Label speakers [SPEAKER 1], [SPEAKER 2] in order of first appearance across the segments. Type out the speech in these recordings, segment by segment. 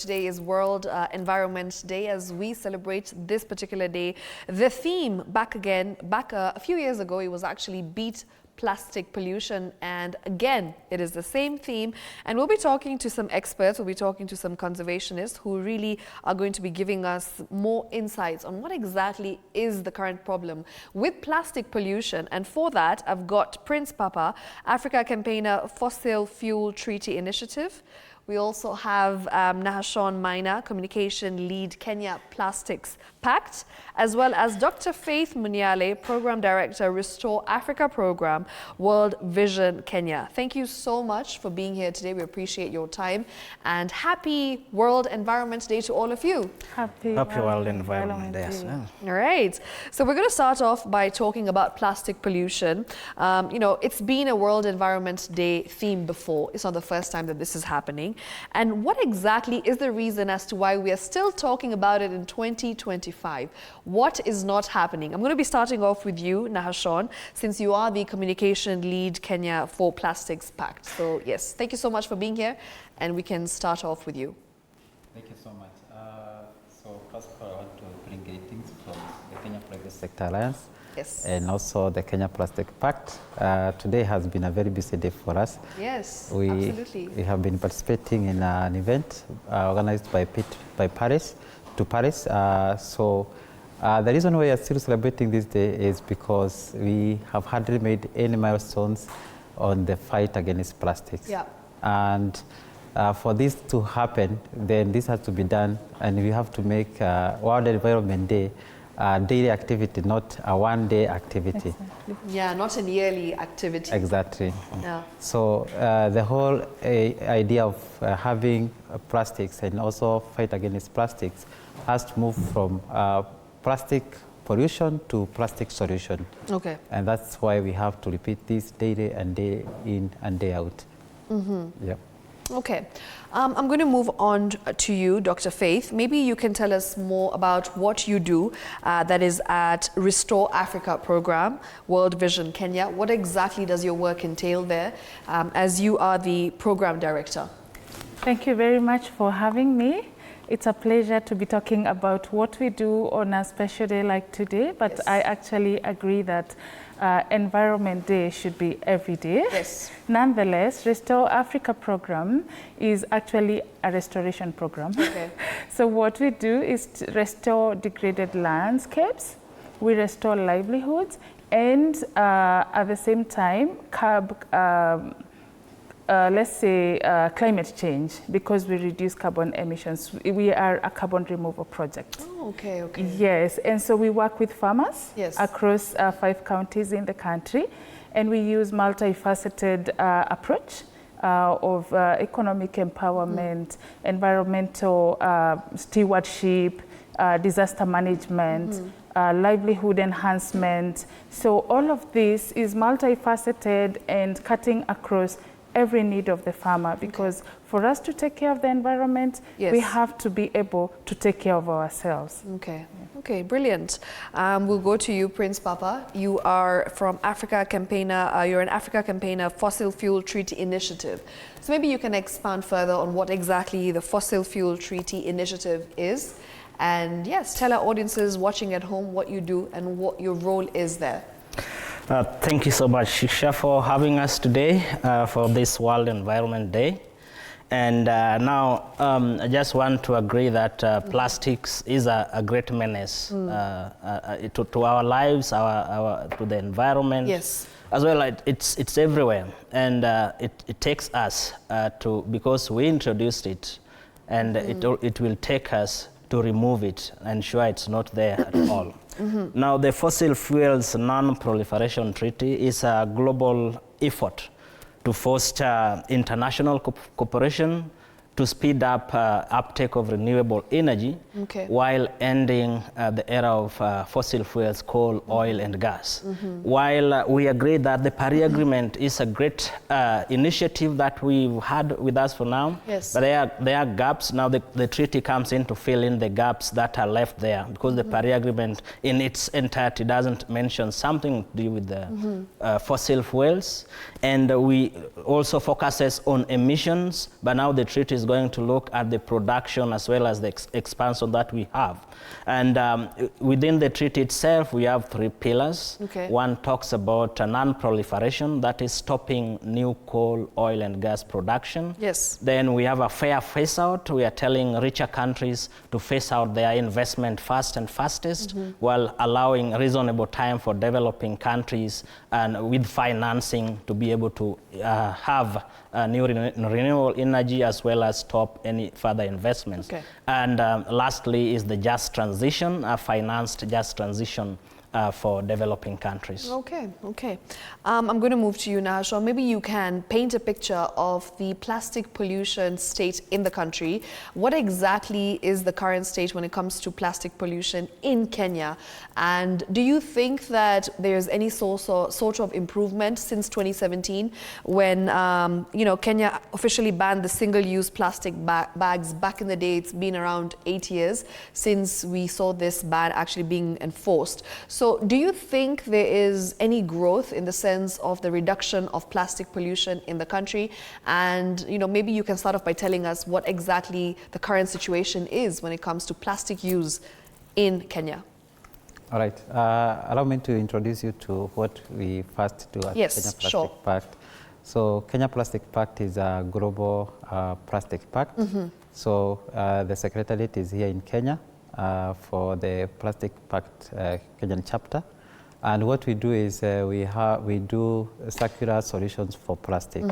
[SPEAKER 1] Today is World Environment Day. As we celebrate this particular day, the theme back a few years ago, it was actually Beat Plastic Pollution, and again it is the same theme, and we'll be talking to some experts, we'll be talking to some conservationists who really are going to be giving us more insights on what exactly is the current problem with plastic pollution. And for that, I've got Prince Papa, Africa Campaigner, Fossil Fuel Treaty Initiative. We also have Nahashon Maina, Communication Lead, Kenya Plastics Pact, as well as Dr. Faith Munyale, Program Director, Restore Africa Program, World Vision Kenya. Thank you so much for being here today. We appreciate your time, and happy World Environment Day to all of you.
[SPEAKER 2] Happy World Environment Day as well.
[SPEAKER 1] All right. So we're going to start off by talking about plastic pollution. You know, it's been a World Environment Day theme before. It's not the first time that this is happening. And what exactly is the reason as to why we are still talking about it in 2025? What is not happening? I'm going to be starting off with you, Nahashon, since you are the Communication Lead Kenya for Plastics Pact. So yes, thank you so much for being here, and we can start off with you.
[SPEAKER 3] Thank you so much. So first of all, I want to bring greetings from the Kenya Private Sector Alliance.
[SPEAKER 1] Yes.
[SPEAKER 3] And also the Kenya Plastic Pact. Today has been a very busy day for us.
[SPEAKER 1] Yes,
[SPEAKER 3] absolutely. We have been participating in an event organized by Paris. So the reason why we are still celebrating this day is because we have hardly made any milestones on the fight against plastics.
[SPEAKER 1] Yeah.
[SPEAKER 3] And for this to happen, then this has to be done, and we have to make World Environment Day daily activity, not a one-day activity.
[SPEAKER 1] Exactly. Yeah, not a yearly activity.
[SPEAKER 3] Exactly.
[SPEAKER 1] Yeah.
[SPEAKER 3] So the whole idea of having plastics and also fight against plastics has to move from plastic pollution to plastic solution.
[SPEAKER 1] Okay.
[SPEAKER 3] And that's why we have to repeat this daily and day in and day out.
[SPEAKER 1] Mm-hmm.
[SPEAKER 3] Yep.
[SPEAKER 1] Okay. I'm going to move on to you, Dr. Faith. Maybe you can tell us more about what you do that is at Restore Africa Program, World Vision Kenya. What exactly does your work entail there, as you are the Program Director?
[SPEAKER 2] Thank you very much for having me. It's a pleasure to be talking about what we do on a special day like today, but yes, I actually agree that Environment Day should be every day.
[SPEAKER 1] Yes.
[SPEAKER 2] Nonetheless, Restore Africa Program is actually a restoration program. Okay. So what we do is to restore degraded landscapes, we restore livelihoods, and at the same time curb let's say climate change, because we reduce carbon emissions. We are a carbon removal project.
[SPEAKER 1] Oh, okay, okay.
[SPEAKER 2] Yes, and so we work with farmers, yes, across 5 counties in the country, and we use multifaceted approach of economic empowerment, environmental stewardship, disaster management, livelihood enhancement. So all of this is multifaceted and cutting across every need of the farmer, because for us to take care of the environment, yes, we have to be able to take care of ourselves.
[SPEAKER 1] Okay, yeah. Okay, brilliant. We'll go to you, Prince Papa. You are from Africa Campaigner, you're an Africa Campaigner Fossil Fuel Treaty Initiative. So maybe you can expand further on what exactly the Fossil Fuel Treaty Initiative is. And yes, tell our audiences watching at home what you do and what your role is there.
[SPEAKER 4] Thank you so much, Shisha, for having us today for this World Environment Day. And now I just want to agree that plastics is a great menace to our lives, to the environment.
[SPEAKER 1] Yes.
[SPEAKER 4] As well, it's everywhere, and it takes us because we introduced it, and it will take us to remove it and ensure it's not there at all. Now, the Fossil Fuels Non-Proliferation Treaty is a global effort to foster international cooperation to speed up uptake of renewable energy, while ending the era of fossil fuels, coal, oil, and gas. While we agree that the Paris Agreement is a great initiative that we've had with us for now, yes, but there are gaps. Now the treaty comes in to fill in the gaps that are left there, because the Paris Agreement in its entirety doesn't mention something to do with the fossil fuels. And we also focuses on emissions, but now the treaty is going to look at the production as well as the expansion that we have. And within the treaty itself, we have 3 pillars.
[SPEAKER 1] Okay.
[SPEAKER 4] One talks about non-proliferation, that is stopping new coal, oil, and gas production.
[SPEAKER 1] Yes.
[SPEAKER 4] Then we have a fair phase-out. We are telling richer countries to phase out their investment fast and fastest, while allowing reasonable time for developing countries and with financing to be able to have new renewable energy as well as stop any further investments.
[SPEAKER 1] Okay.
[SPEAKER 4] And lastly is the just transition, a financed just transition for developing countries.
[SPEAKER 1] Okay, okay. I'm going to move to you now, Sean. Maybe you can paint a picture of the plastic pollution state in the country. What exactly is the current state when it comes to plastic pollution in Kenya? And do you think that there's any sort of improvement since 2017 when, you know, Kenya officially banned the single-use plastic bags back in the day? It's been around 8 years since we saw this ban actually being enforced. So do you think there is any growth in the sense of the reduction of plastic pollution in the country? And, you know, maybe you can start off by telling us what exactly the current situation is when it comes to plastic use in Kenya.
[SPEAKER 3] All right. Allow me to introduce you to what we first do at Kenya Plastic Pact. So Kenya Plastic Pact is a global plastic pact. So the Secretariat is here in Kenya for the Plastic Pact Kenyan chapter. And what we do is we do circular solutions for plastic.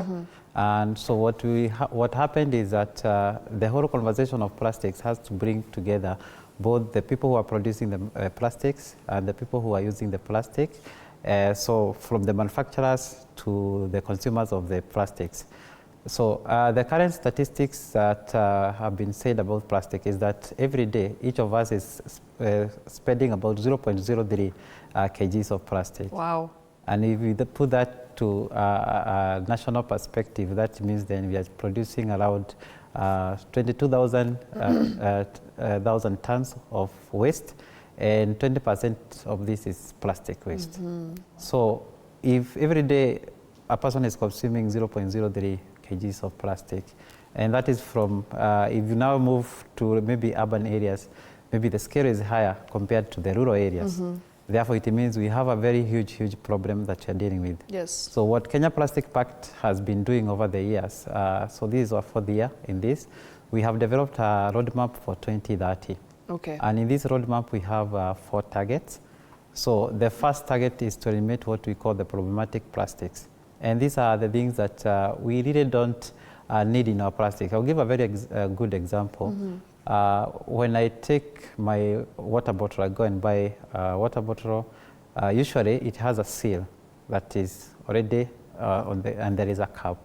[SPEAKER 3] And so what happened is that the whole conversation of plastics has to bring together both the people who are producing the plastics and the people who are using the plastic. So from the manufacturers to the consumers of the plastics. So the current statistics that have been said about plastic is that every day each of us is spending about 0.03 kgs of plastic.
[SPEAKER 1] Wow.
[SPEAKER 3] And if we put that to a national perspective, that means then we are producing around 22,000 tons of waste, and 20% of this is plastic waste. So if every day a person is consuming 0.03 kgs of plastic, and that is from, if you now move to maybe urban areas, maybe the scale is higher compared to the rural areas. Therefore, it means we have a very huge problem that we are dealing with.
[SPEAKER 1] Yes.
[SPEAKER 3] So what Kenya Plastic Pact has been doing over the years, so this is our 4th year in this, we have developed a roadmap for 2030.
[SPEAKER 1] Okay.
[SPEAKER 3] And in this roadmap, we have 4 targets. So the first target is to eliminate what we call the problematic plastics. And these are the things that we really don't need in our plastic. I'll give a very good example. When I take my water bottle, I go and buy a water bottle. Usually, it has a seal that is already and there is a cap.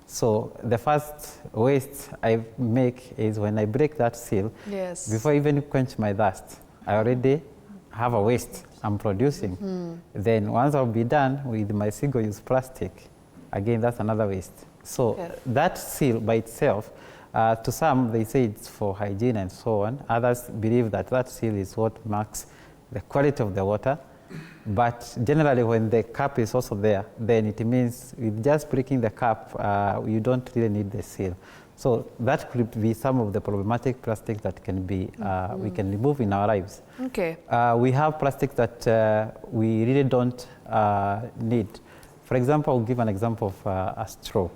[SPEAKER 3] So the first waste I make is when I break that seal.
[SPEAKER 1] Yes.
[SPEAKER 3] Before I even quench my thirst, I already have a waste I'm producing. Then once I'll be done with my single-use plastic, again, that's another waste. So that seal by itself, to some, they say it's for hygiene and so on. Others believe that that seal is what marks the quality of the water. But generally, when the cap is also there, then it means with just breaking the cap, you don't really need the seal. So that could be some of the problematic plastic that can be we can remove in our lives.
[SPEAKER 1] Okay.
[SPEAKER 3] We have plastics that we really don't need. For example, I'll give an example of a straw.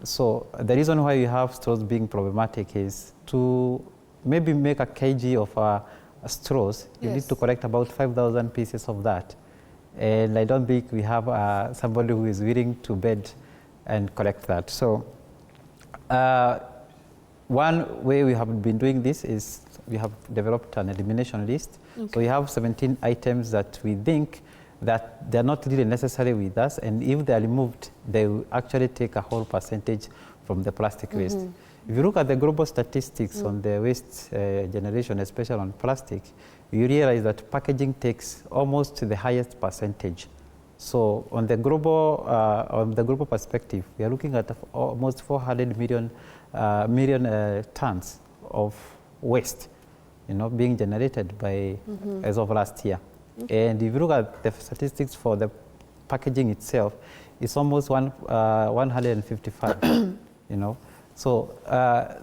[SPEAKER 3] So the reason why we have straws being problematic is to maybe make a kg of straws, you need to collect about 5,000 pieces of that. And I don't think we have somebody who is willing to bed and collect that. So one way we have been doing this is we have developed an elimination list. So we have 17 items that we think that they're not really necessary with us, and if they are removed, they will actually take a whole percentage from the plastic waste. If you look at the global statistics on the waste generation, especially on plastic, you realize that packaging takes almost the highest percentage. So on the global perspective, we are looking at almost 400 million tons of waste, being generated by as of last year. And if you look at the statistics for the packaging itself, it's almost 155. So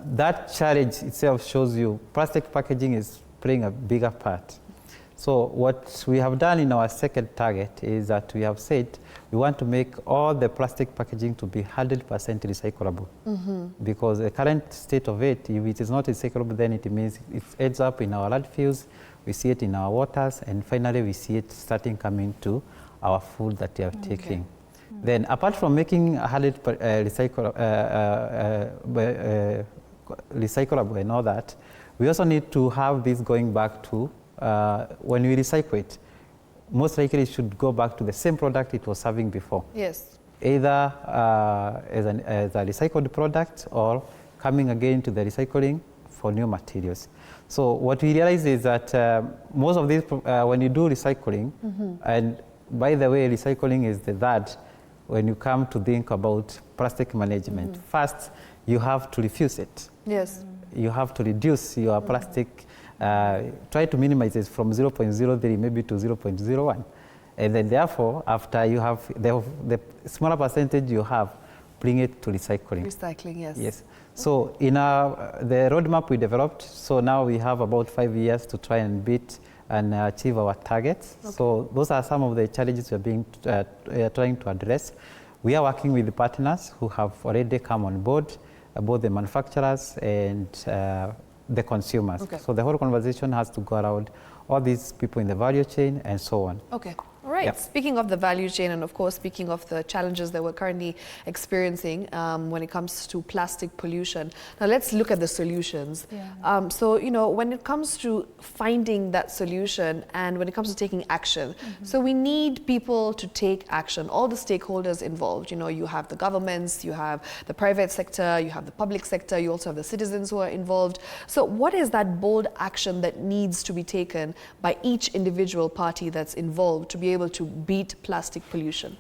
[SPEAKER 3] that challenge itself shows you plastic packaging is playing a bigger part. So what we have done in our second target is that we have said we want to make all the plastic packaging to be 100% recyclable. Because the current state of it, if it is not recyclable, then it means it ends up in our landfills, we see it in our waters, and finally we see it starting coming to our food that we are taking. Then apart from making 100 recyclable and all that, we also need to have this going back to when we recycle it, most likely it should go back to the same product it was serving before.
[SPEAKER 1] Yes.
[SPEAKER 3] Either as a recycled product or coming again to the recycling for new materials. So what we realize is that most of these, when you do recycling, and by the way, recycling is the third when you come to think about plastic management. First, you have to refuse it.
[SPEAKER 1] Yes.
[SPEAKER 3] You have to reduce your plastic, try to minimize it from 0.03 maybe to 0.01. And then therefore, after you have the smaller percentage you have, bring it to recycling.
[SPEAKER 1] Recycling, yes.
[SPEAKER 3] Yes. So in the roadmap we developed, so now we have about 5 years to try and beat and achieve our targets. Okay. So those are some of the challenges we are trying to address. We are working with the partners who have already come on board, both the manufacturers and the consumers. Okay. So the whole conversation has to go around all these people in the value chain and so on.
[SPEAKER 1] Okay. All right. Yep. Speaking of the value chain and of course speaking of the challenges that we're currently experiencing when it comes to plastic pollution, now let's look at the solutions. Yeah. So, you know, when it comes to finding that solution and when it comes to taking action, so we need people to take action, all the stakeholders involved. You know, you have the governments, you have the private sector, you have the public sector, you also have the citizens who are involved. So what is that bold action that needs to be taken by each individual party that's involved to be able to beat plastic pollution?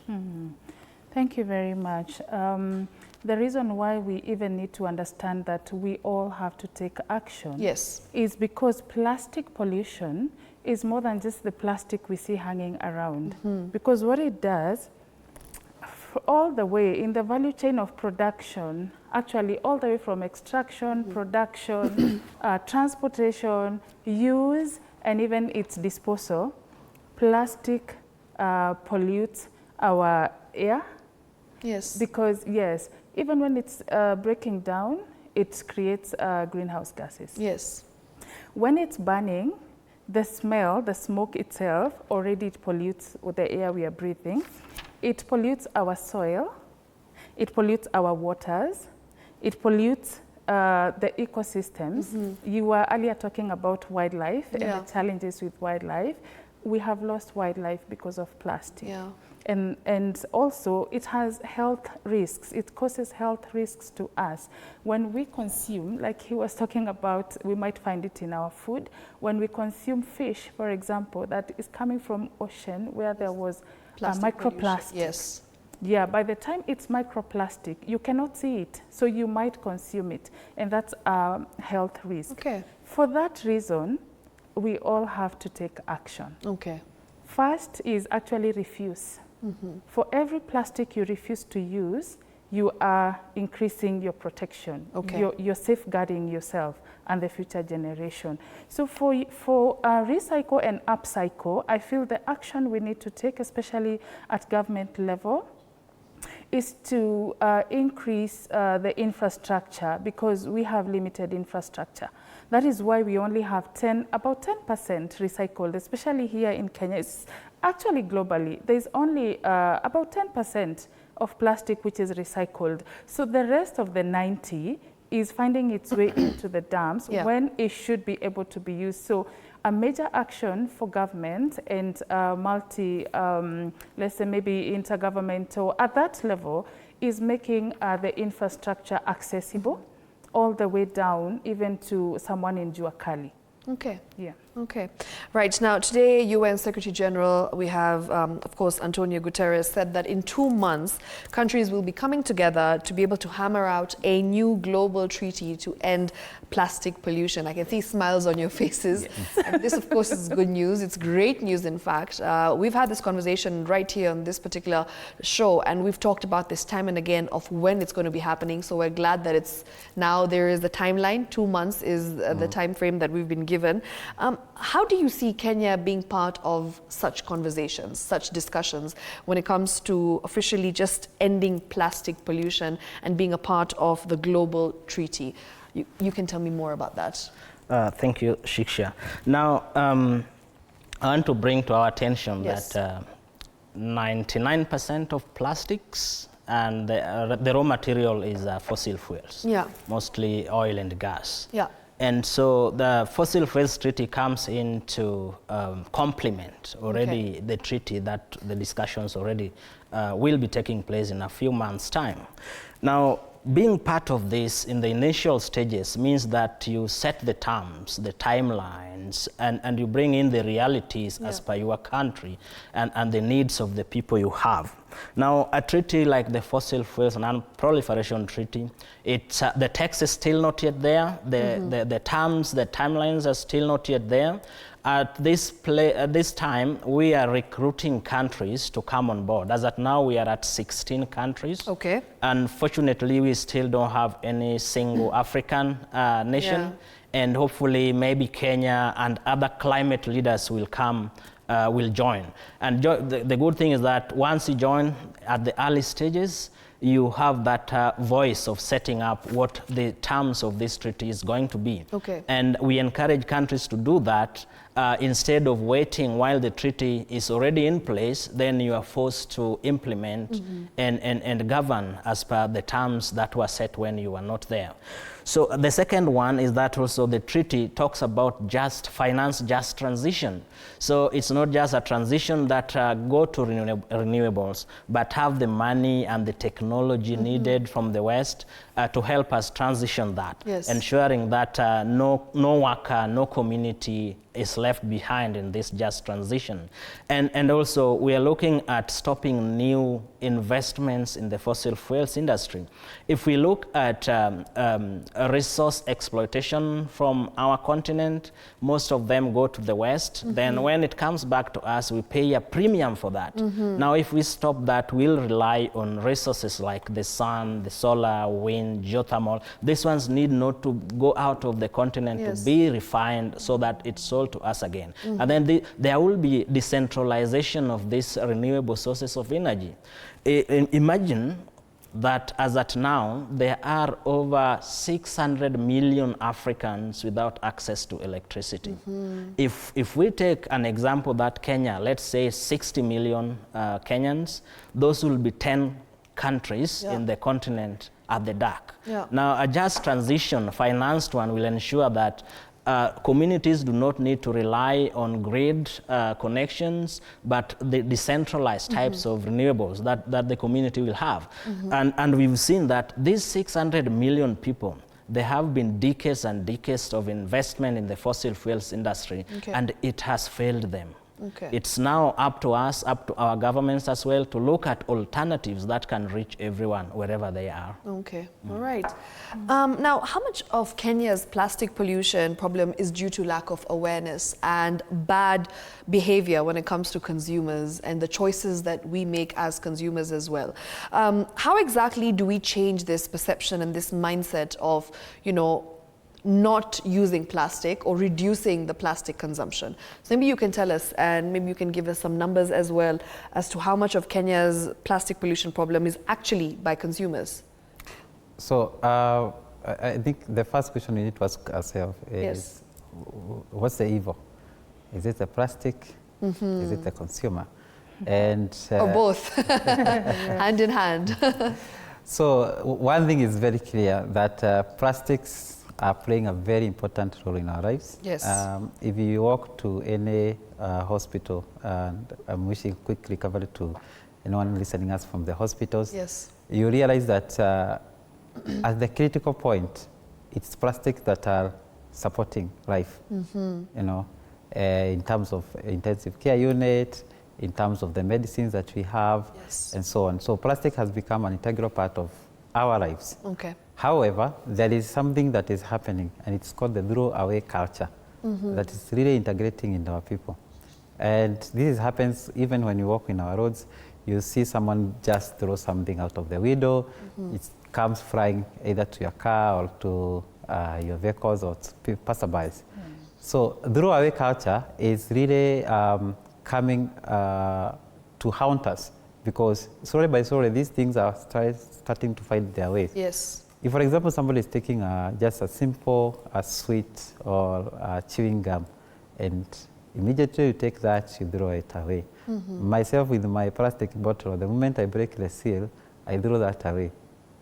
[SPEAKER 2] Thank you very much. The reason why we even need to understand that we all have to take action, yes, is because plastic pollution is more than just the plastic we see hanging around. Because what it does, all the way in the value chain of production, actually all the way from extraction, production, transportation, use, and even its disposal, plastic pollutes our air. Yes. Because, yes, even when it's breaking down, it creates greenhouse gases. Yes. When it's burning, the smell, the smoke itself, already it pollutes the air we are breathing. It pollutes our soil. It pollutes our waters. It pollutes the ecosystems. You were earlier talking about wildlife and the challenges with wildlife. We have lost wildlife because of plastic. Yeah. And also it has health risks. It causes health risks to us. When we consume, like he was talking about, we might find it in our food. When we consume fish, for example, that is coming from ocean where there was microplastic. Yes. Yeah, by the time it's microplastic, you cannot see it, so you might consume it, and that's a health risk. Okay. For that reason, we all have to take action. Okay. First is actually refuse. For every plastic you refuse to use, you are increasing your protection. Okay. You're safeguarding yourself and the future generation. So for recycle and upcycle, I feel the action we need to take, especially at government level, is to increase the infrastructure, because we have limited infrastructure. That is why we only have about 10% recycled, especially here in Kenya. It's actually globally, there's only about 10% of plastic which is recycled. So the rest of the 90 is finding its way into the dams when it should be able to be used. So a major action for government and let's say maybe intergovernmental at that level, is making the infrastructure accessible all the way down, even to someone in Juakali. Okay. Yeah.
[SPEAKER 1] Okay. Right. Now, today, UN Secretary General, we have, of course, Antonio Guterres said that in 2 months, countries will be coming together to be able to hammer out a new global treaty to end plastic pollution. I can see smiles on your faces. Yes. And this, of course, is good news. It's great news, in fact. We've had this conversation right here on this particular show, and we've talked about this time and again of when it's going to be happening. So we're glad that it's now there is the timeline. 2 months is the time frame that we've been given. How do you see Kenya being part of such conversations, such discussions, when it comes to officially just ending plastic pollution and being a part of the global treaty? You can tell me more about that.
[SPEAKER 4] Thank you, Shiksha. Now, I want to bring to our attention that 99% of plastics and the raw material is fossil fuels, mostly oil and gas. And so the fossil fuels treaty comes in to complement already the treaty that the discussions already will be taking place in a few months' time. Now, being part of this in the initial stages means that you set the terms, the timelines, and you bring in the realities as per your country and the needs of the people you have. Now, a treaty like the Fossil Fuels Non-Proliferation Treaty, the text is still not yet there. The terms, the timelines are still not yet there. At this time, we are recruiting countries to come on board. As at now, we are at 16 countries. Okay. Unfortunately, we still don't have any single African nation. And hopefully, maybe Kenya and other climate leaders will come, will join. And the good thing is that once you join at the early stages, you have that voice of setting up what the terms of this treaty is going to be. Okay. And we encourage countries to do that instead of waiting while the treaty is already in place. Then you are forced to implement and govern as per the terms that were set when you were not there. So the second one is that also the treaty talks about finance just transition. So it's not just a transition that go to renewables, but have the money and the technology needed from the West to help us transition that, ensuring that no worker, no community is left behind in this just transition. And also we are looking at stopping new investments in the fossil fuels industry. If we look at resource exploitation from our continent, most of them go to the West. Then when it comes back to us, we pay a premium for that. Now, if we stop that, we'll rely on resources like the sun, the solar, wind, geothermal. These ones need not to go out of the continent to be refined so that it's sold to us again. And then there will be decentralization of these renewable sources of energy. Imagine that as at now, there are over 600 million Africans without access to electricity. If we take an example that Kenya, let's say 60 million Kenyans, those will be 10 countries in the continent at the dark. Now, a just transition, financed one, will ensure that communities do not need to rely on grid connections, but the decentralized types of renewables that the community will have. And we've seen that these 600 million people, there have been decades and decades of investment in the fossil fuels industry, and it has failed them. It's now up to us, up to our governments as well, to look at alternatives that can reach everyone wherever they are. All
[SPEAKER 1] right. Now, how much of Kenya's plastic pollution problem is due to lack of awareness and bad behavior when it comes to consumers and the choices that we make as consumers as well? How exactly do we change this perception and this mindset of, not using plastic or reducing the plastic consumption? So maybe you can tell us, and maybe you can give us some numbers as well as to how much of Kenya's plastic pollution problem is actually by consumers.
[SPEAKER 3] So I think the first question we need to ask ourselves is, what's the evil? Is it the plastic? Is it the consumer? And
[SPEAKER 1] or both, hand in hand.
[SPEAKER 3] So one thing is very clear, that plastics are playing a very important role in our lives. If you walk to any hospital, and I'm wishing quick recovery to anyone listening us from the hospitals, you realize that at the critical point, it's plastics that are supporting life. in terms of intensive care unit, in terms of the medicines that we have, and so on. So plastic has become an integral part of our lives.
[SPEAKER 1] Okay.
[SPEAKER 3] However, there is something that is happening, and it's called the throw-away culture that is really integrating into our people. And this happens even when you walk in our roads. You see someone just throw something out of the window. It comes flying either to your car or to your vehicles or to passerbys. So throw-away culture is really coming to haunt us, because slowly by slowly these things are starting to find their way.
[SPEAKER 1] Yes.
[SPEAKER 3] If, for example, somebody is taking just a simple sweet or chewing gum, and immediately you take that, you throw it away. Myself, with my plastic bottle, the moment I break the seal, I throw that away.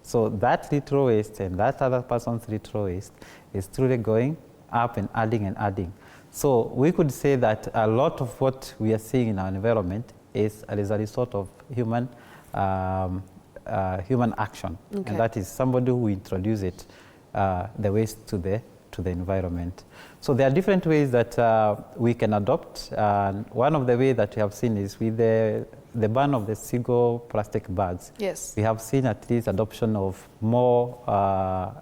[SPEAKER 3] So that little waste and that other person's little waste is truly going up and adding and adding. So we could say that a lot of what we are seeing in our environment is as a result of human action, and that is somebody who introduced it, the waste to the environment. So there are different ways that we can adopt. One of the ways that we have seen is with the ban of the single plastic bags.
[SPEAKER 1] Yes.
[SPEAKER 3] We have seen at least adoption of more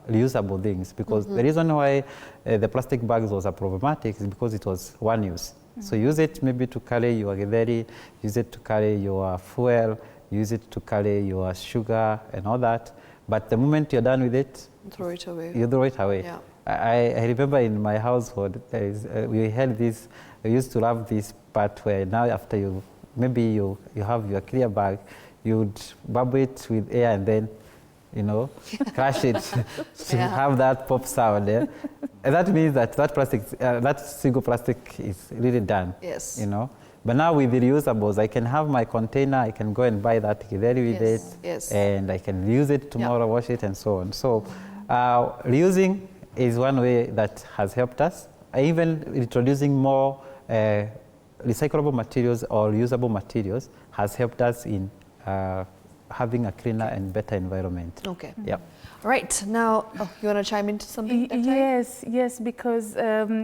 [SPEAKER 3] reusable things, because the reason why the plastic bags was problematic is because it was one use. So use it maybe to carry your githeri, use it to carry your fuel, use it to carry your sugar and all that. But the moment you're done with it,
[SPEAKER 1] throw it away.
[SPEAKER 3] You throw it away.
[SPEAKER 1] Yeah.
[SPEAKER 3] I remember in my household, we had this, we used to have this part where now after you have your clear bag, you'd bubble it with air and then, crash it to have that pop sound. Yeah? And that means that plastic, that single plastic is really done.
[SPEAKER 1] Yes.
[SPEAKER 3] But now with the reusables, I can have my container, I can go and buy that githeri with it, and I can use it tomorrow, wash it, and so on. So reusing is one way that has helped us. Even introducing more recyclable materials or reusable materials has helped us in having a cleaner and better environment.
[SPEAKER 1] Okay.
[SPEAKER 3] Yep.
[SPEAKER 1] Right. Now, you want to chime into something?
[SPEAKER 2] Yes, because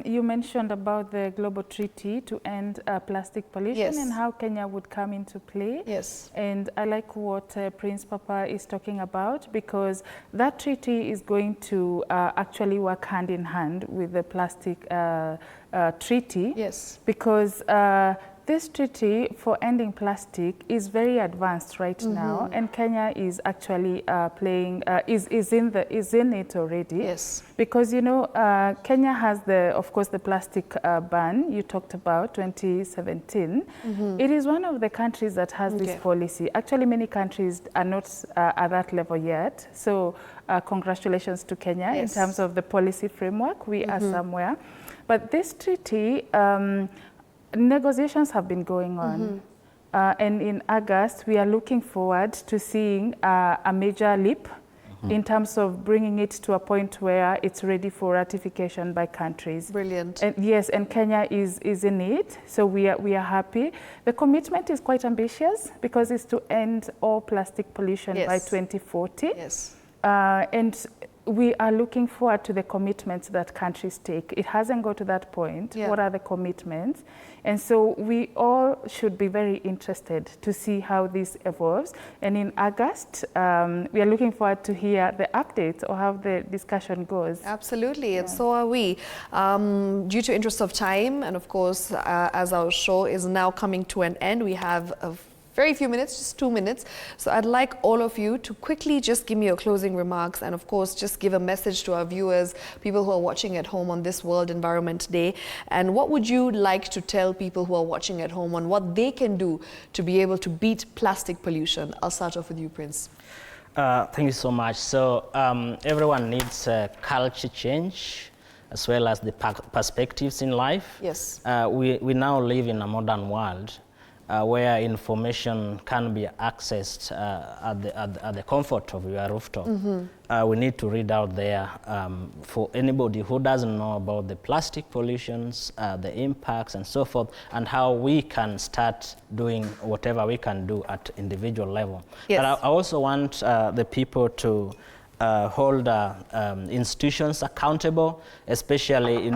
[SPEAKER 2] you mentioned about the global treaty to end plastic pollution and how Kenya would come into play.
[SPEAKER 1] Yes.
[SPEAKER 2] And I like what Prince Papa is talking about, because that treaty is going to actually work hand in hand with the plastic treaty. Yes. Because this treaty for ending plastic is very advanced right now, and Kenya is actually is in it already. Yes. Because Kenya has of course the plastic ban you talked about, 2017. It is one of the countries that has this policy. Actually, many countries are not at that level yet. So congratulations to Kenya in terms of the policy framework. We are somewhere, but this treaty. Negotiations have been going on, and in August we are looking forward to seeing a major leap in terms of bringing it to a point where it's ready for ratification by countries. Brilliant. And yes, and Kenya is in it, so we are happy. The commitment is quite ambitious because it's to end all plastic pollution by 2040. Yes. And we are looking forward to the commitments that countries take. It hasn't got to that point. What are the commitments? And so we all should be very interested to see how this evolves. And in August, we are looking forward to hear the updates or how the discussion goes.
[SPEAKER 1] Absolutely, and so are we. Due to interest of time, and of course, as our show is now coming to an end, we have a very few minutes, just 2 minutes. So I'd like all of you to quickly just give me your closing remarks, and of course just give a message to our viewers, people who are watching at home on this World Environment Day. And what would you like to tell people who are watching at home on what they can do to be able to beat plastic pollution? I'll start off with you, Prince.
[SPEAKER 4] Thank you so much. So everyone needs culture change as well as the perspectives in life. Yes. We now live in a modern world where information can be accessed at the comfort of your rooftop. We need to read out there for anybody who doesn't know about the plastic pollutions, the impacts and so forth, and how we can start doing whatever we can do at individual level. Yes. But I also want the people to hold institutions accountable, especially,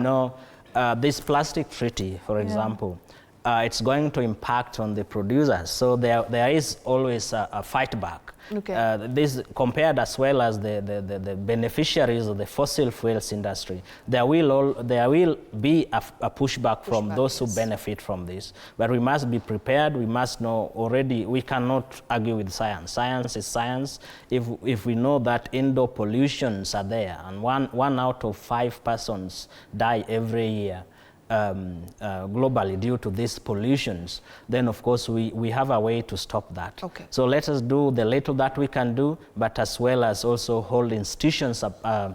[SPEAKER 4] this plastic treaty, for example, it's going to impact on the producers. So there is always a fight back.
[SPEAKER 1] Okay.
[SPEAKER 4] This compared as well as the beneficiaries of the fossil fuels industry, there will be a pushback from those who benefit from this. But we must be prepared. We must know already. We cannot argue with science. Science is science. If we know that indoor pollutions are there, and one out of 5 persons die every year globally due to these pollutions, then of course we have a way to stop that.
[SPEAKER 1] Okay.
[SPEAKER 4] So let us do the little that we can do, but as well as also hold institutions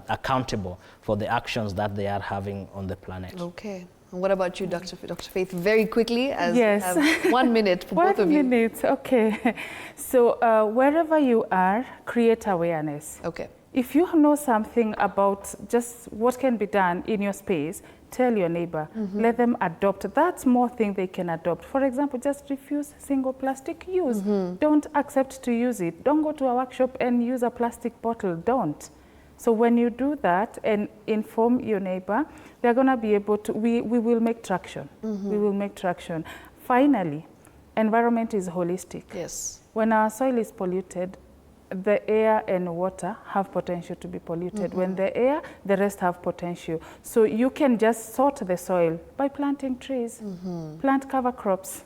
[SPEAKER 4] accountable for the actions that they are having on the planet.
[SPEAKER 1] Okay. And what about you, Dr. Faith? Very quickly, as
[SPEAKER 2] yes.
[SPEAKER 1] we have 1 minute for both of you.
[SPEAKER 2] 1 minute, okay. So wherever you are, create awareness.
[SPEAKER 1] Okay.
[SPEAKER 2] If you know something about just what can be done in your space, tell your neighbor. Let them adopt that small thing they can adopt. For example, just refuse single plastic use. Don't accept to use it. Don't go to a workshop and use a plastic bottle. Don't. So when you do that and inform your neighbor, they're going to be able to, we will make traction. We will make traction. Finally, environment is holistic.
[SPEAKER 1] Yes.
[SPEAKER 2] When our soil is polluted, the air and water have potential to be polluted. When the air, the rest have potential. So you can just sort the soil by planting trees, plant cover crops.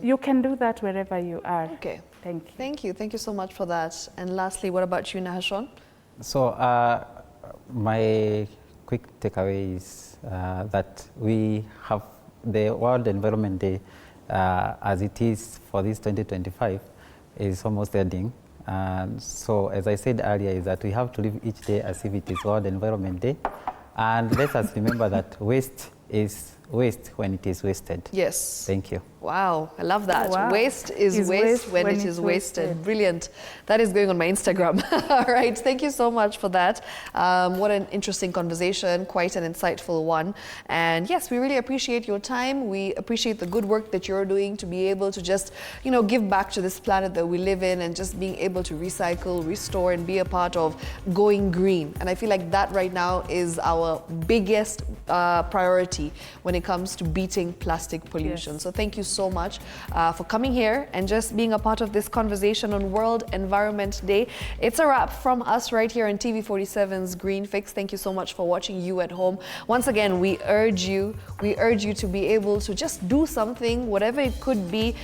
[SPEAKER 2] You can do that wherever you are.
[SPEAKER 1] Okay.
[SPEAKER 2] Thank you.
[SPEAKER 1] Thank you. Thank you so much for that. And lastly, what about you, Nahashon?
[SPEAKER 3] So my quick takeaway is that we have the World Environment Day as it is for this 2025 is almost ending. So as I said earlier, is that we have to live each day as if it is World Environment Day. And let us remember that waste is waste when it is wasted.
[SPEAKER 1] Yes.
[SPEAKER 3] Thank you.
[SPEAKER 1] Wow, I love that.
[SPEAKER 2] Wow.
[SPEAKER 1] Waste is waste when it is wasted. Brilliant. That is going on my Instagram. All right, thank you so much for that. What an interesting conversation, quite an insightful one. And yes, we really appreciate your time. We appreciate the good work that you're doing to be able to just, you know, give back to this planet that we live in and just being able to recycle, restore, and be a part of going green. And I feel like that right now is our biggest priority when it comes to beating plastic pollution.
[SPEAKER 2] Yes.
[SPEAKER 1] So thank you so much for coming here and just being a part of this conversation on World Environment Day. It's a wrap from us right here on TV47's Green Fix. Thank you so much for watching, you at home. Once again, we urge you to be able to just do something, whatever it could be,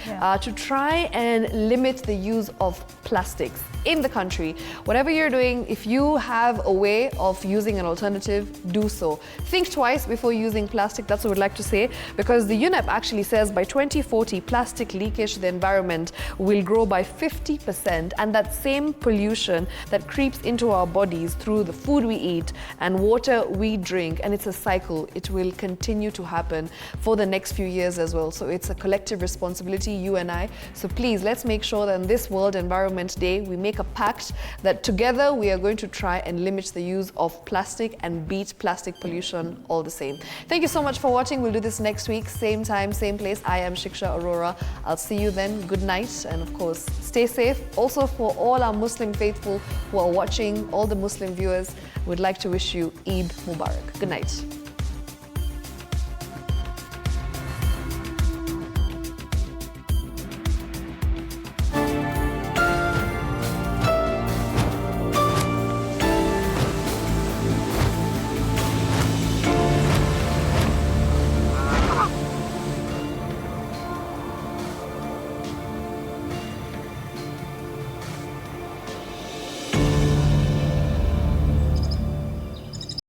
[SPEAKER 1] to try and limit the use of plastics in the country. Whatever you're doing, if you have a way of using an alternative, do so. Think twice before using plastic. That's what we'd like to say, because the UNEP actually says by 2040, plastic leakage to the environment will grow by 50%, and that same pollution that creeps into our bodies through the food we eat and water we drink, and it's a cycle, it will continue to happen for the next few years as well. So it's a collective responsibility, you and I. So please, let's make sure that on this World Environment Day, we make a pact that together we are going to try and limit the use of plastic and beat plastic pollution all the same. Thank you so much for watching. We'll do this next week, same time, same place. I am Shiksha Aurora. I'll see you then. Good night, and of course, stay safe. Also, for all our Muslim faithful who are watching, all the Muslim viewers, we'd like to wish you Eid Mubarak. Good night.